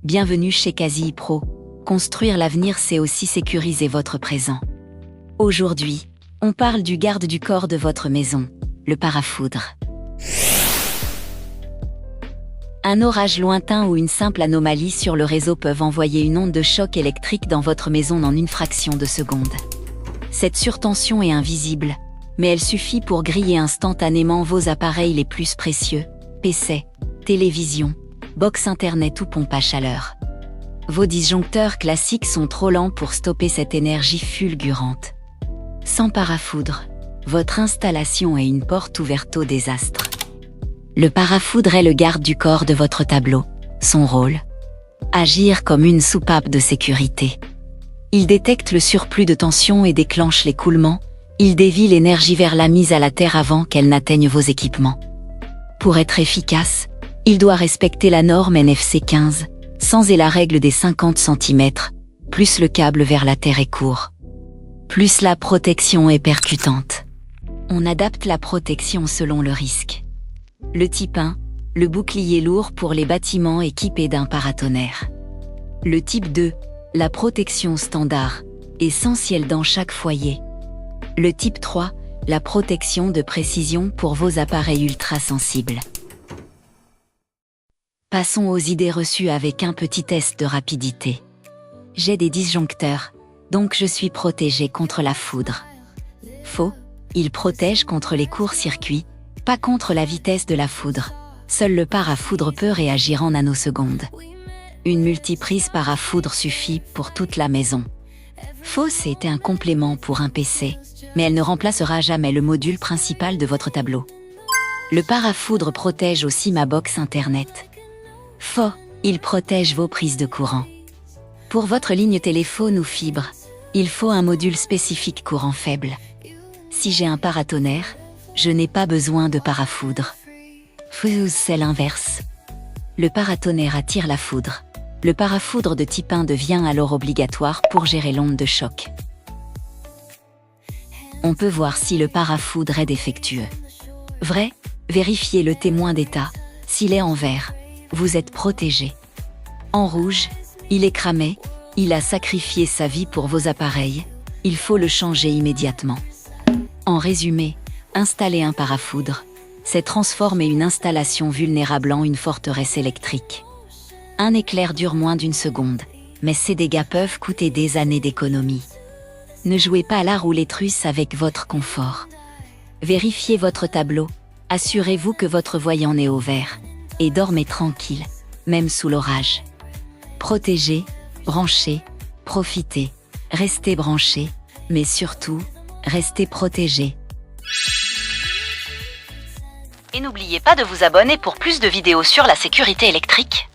Bienvenue chez Quasi Pro. Construire l'avenir, c'est aussi sécuriser votre présent. Aujourd'hui, on parle du garde du corps de votre maison, le parafoudre. Un orage lointain ou une simple anomalie sur le réseau peuvent envoyer une onde de choc électrique dans votre maison en une fraction de seconde. Cette surtension est invisible, mais elle suffit pour griller instantanément vos appareils les plus précieux, PC, télévision, box internet ou pompe à chaleur. Vos disjoncteurs classiques sont trop lents pour stopper cette énergie fulgurante. Sans parafoudre, votre installation est une porte ouverte au désastre. Le parafoudre est le garde du corps de votre tableau. Son rôle ? Agir comme une soupape de sécurité. Il détecte le surplus de tension et déclenche l'écoulement. Il dévie l'énergie vers la mise à la terre avant qu'elle n'atteigne vos équipements. Pour être efficace, il doit respecter la norme NFC 15, sans et la règle des 50 cm, plus le câble vers la terre est court. Plus la protection est percutante. On adapte la protection selon le risque. Le type 1, le bouclier lourd pour les bâtiments équipés d'un paratonnerre. Le type 2, la protection standard, essentielle dans chaque foyer. Le type 3, la protection de précision pour vos appareils ultra sensibles. Passons aux idées reçues avec un petit test de rapidité. J'ai des disjoncteurs, donc je suis protégé contre la foudre. Faux, il protège contre les courts-circuits, pas contre la vitesse de la foudre. Seul le parafoudre peut réagir en nanosecondes. Une multiprise parafoudre suffit pour toute la maison. Faux, c'est un complément pour un PC, mais elle ne remplacera jamais le module principal de votre tableau. Le parafoudre protège aussi ma box internet. Faux, il protège vos prises de courant. Pour votre ligne téléphone ou fibre, il faut un module spécifique courant faible. Si j'ai un paratonnerre, je n'ai pas besoin de parafoudre. Faux, c'est l'inverse. Le paratonnerre attire la foudre. Le parafoudre de type 1 devient alors obligatoire pour gérer l'onde de choc. On peut voir si le parafoudre est défectueux. Vrai, vérifiez le témoin d'état. S'il est en vert, vous êtes protégé. En rouge, il est cramé, il a sacrifié sa vie pour vos appareils, il faut le changer immédiatement. En résumé, installer un parafoudre, c'est transformer une installation vulnérable en une forteresse électrique. Un éclair dure moins d'une seconde, mais ces dégâts peuvent coûter des années d'économie. Ne jouez pas à la roulette russe avec votre confort. Vérifiez votre tableau, assurez-vous que votre voyant est au vert, et dormez tranquille, même sous l'orage. Protégez, branchez, profitez, restez branchés, mais surtout, restez protégés. Et n'oubliez pas de vous abonner pour plus de vidéos sur la sécurité électrique.